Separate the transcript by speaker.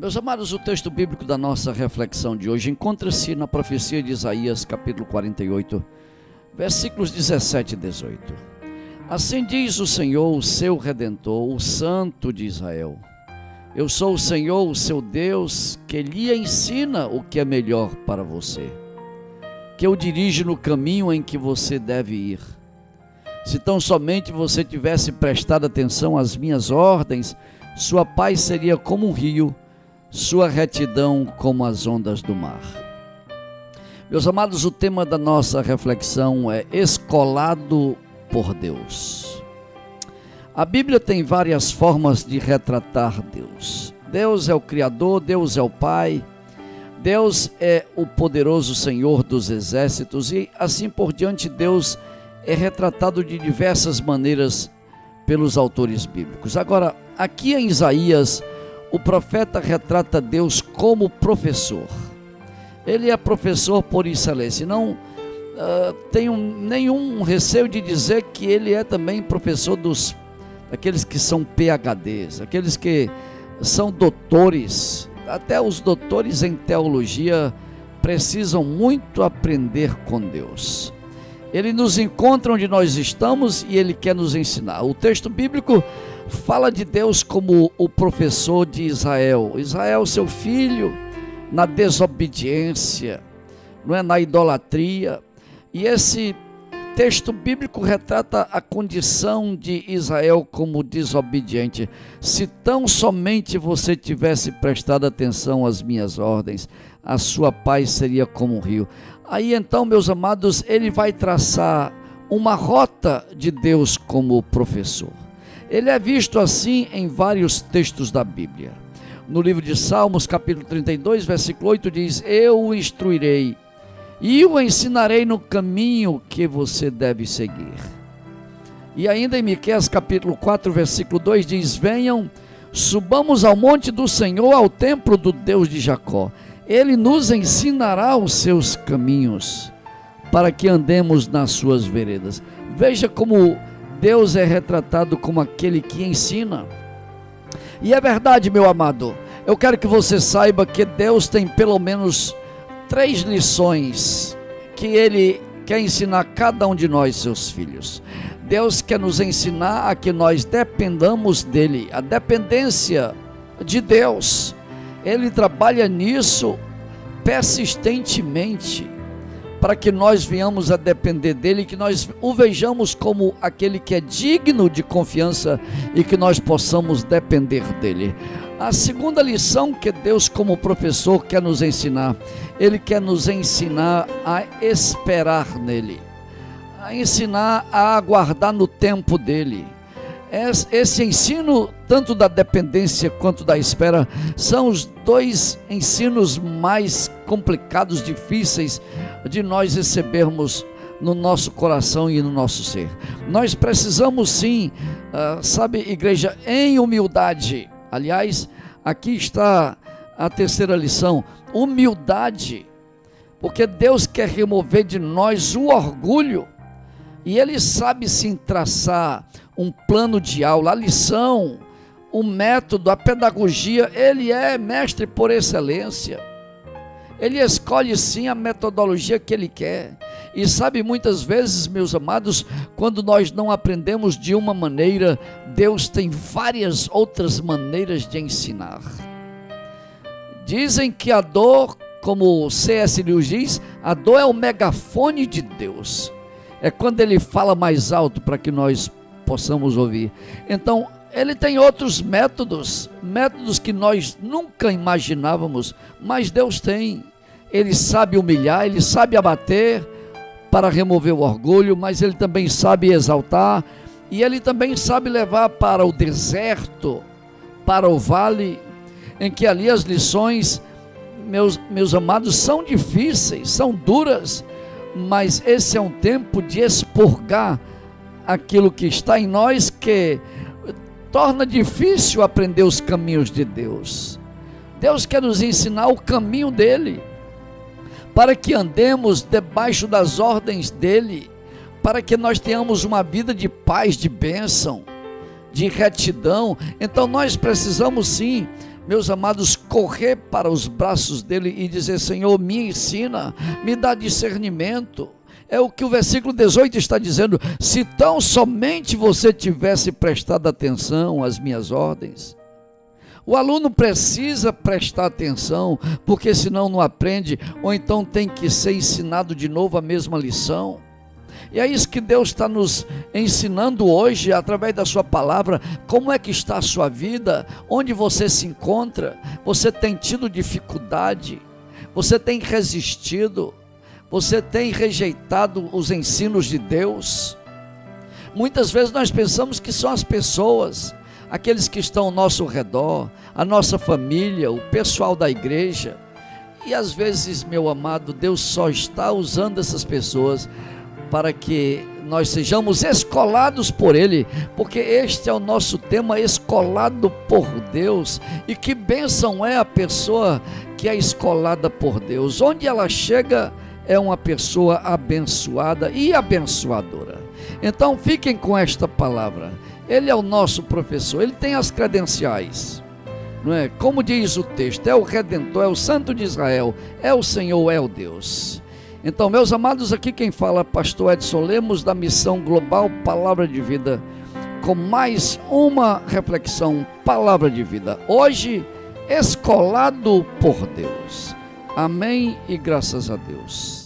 Speaker 1: Meus amados, o texto bíblico da nossa reflexão de hoje encontra-se na profecia de Isaías, capítulo 48, versículos 17 e 18. Assim diz o Senhor, o seu Redentor, o Santo de Israel: eu sou o Senhor, o seu Deus, que lhe ensina o que é melhor para você, que o dirige no caminho em que você deve ir. Se tão somente você tivesse prestado atenção às minhas ordens, sua paz seria como um rio, sua retidão como as ondas do mar. Meus amados, o tema da nossa reflexão é escolado por Deus. A Bíblia tem várias formas de retratar Deus. Deus é o Criador, Deus é o Pai, Deus é o poderoso Senhor dos exércitos e assim por diante. Deus é retratado de diversas maneiras pelos autores bíblicos. Agora, aqui em Isaías, o profeta retrata Deus como professor. Ele é professor por excelência. Não tenho nenhum receio de dizer que ele é também professor daqueles que são PhDs, aqueles que são doutores. Até os doutores em teologia precisam muito aprender com Deus. Ele nos encontra onde nós estamos e Ele quer nos ensinar. O texto bíblico fala de Deus como o professor de Israel. Israel, seu filho, na desobediência, não é, na idolatria. E esse texto bíblico retrata a condição de Israel como desobediente. Se tão somente você tivesse prestado atenção às minhas ordens, a sua paz seria como um rio. Aí então, meus amados, ele vai traçar uma rota de Deus como professor. Ele é visto assim em vários textos da Bíblia. No livro de Salmos, capítulo 32, versículo 8, diz: eu o instruirei e o ensinarei no caminho que você deve seguir. E ainda em Miqueias, capítulo 4, versículo 2, diz: venham, subamos ao monte do Senhor, ao templo do Deus de Jacó. Ele nos ensinará os seus caminhos, para que andemos nas suas veredas. Veja como Deus é retratado como aquele que ensina. E é verdade, meu amado, eu quero que você saiba que Deus tem pelo menos 3 lições que Ele quer ensinar a cada um de nós, seus filhos. Deus quer nos ensinar a que nós dependamos dEle, a dependência de Deus. Ele trabalha nisso persistentemente, para que nós venhamos a depender dele, que nós o vejamos como aquele que é digno de confiança e que nós possamos depender dele. A segunda lição que Deus, como professor, quer nos ensinar, ele quer nos ensinar a esperar nele, a ensinar a aguardar no tempo dele. Esse ensino, tanto da dependência quanto da espera, são os 2 ensinos mais complicados, difíceis de nós recebermos no nosso coração e no nosso ser. Nós precisamos sim, sabe, igreja, em humildade. Aliás, aqui está a terceira lição: humildade, porque Deus quer remover de nós o orgulho. E Ele sabe sim traçar um plano de aula, a lição, o método, a pedagogia. Ele é mestre por excelência. Ele escolhe sim a metodologia que Ele quer. E sabe, muitas vezes, meus amados, quando nós não aprendemos de uma maneira, Deus tem várias outras maneiras de ensinar. Dizem que a dor, como C.S. Lewis diz, a dor é o megafone de Deus. É quando Ele fala mais alto para que nós possamos ouvir. Então, Ele tem outros métodos que nós nunca imaginávamos, mas Deus tem. Ele sabe humilhar, Ele sabe abater para remover o orgulho, mas Ele também sabe exaltar, e Ele também sabe levar para o deserto, para o vale, em que ali as lições, meus amados, são difíceis, são duras, mas esse é um tempo de expurgar aquilo que está em nós, que torna difícil aprender os caminhos de Deus. Deus quer nos ensinar o caminho dEle, para que andemos debaixo das ordens dEle, para que nós tenhamos uma vida de paz, de bênção, de retidão. Então nós precisamos sim meus amados, correr para os braços dele e dizer: Senhor, me ensina, me dá discernimento. É o que o versículo 18 está dizendo: se tão somente você tivesse prestado atenção às minhas ordens. O aluno precisa prestar atenção, porque senão não aprende, ou então tem que ser ensinado de novo a mesma lição. E é isso que Deus está nos ensinando hoje, através da sua palavra. Como é que está a sua vida? Onde você se encontra? Você tem tido dificuldade? Você tem resistido? Você tem rejeitado os ensinos de Deus? Muitas vezes nós pensamos que são as pessoas, aqueles que estão ao nosso redor, a nossa família, o pessoal da igreja. E às vezes, meu amado, Deus só está usando essas pessoas para que nós sejamos escolados por Ele, porque este é o nosso tema, escolado por Deus. E que bênção é a pessoa que é escolada por Deus. Onde ela chega, é uma pessoa abençoada e abençoadora. Então fiquem com esta palavra. Ele é o nosso professor, ele tem as credenciais, não é? Como diz o texto, é o Redentor, é o Santo de Israel, é o Senhor, é o Deus. Então, meus amados, aqui quem fala é pastor Edson Lemos, da Missão Global Palavra de Vida, com mais uma reflexão, Palavra de Vida. Hoje, escolado por Deus. Amém e graças a Deus.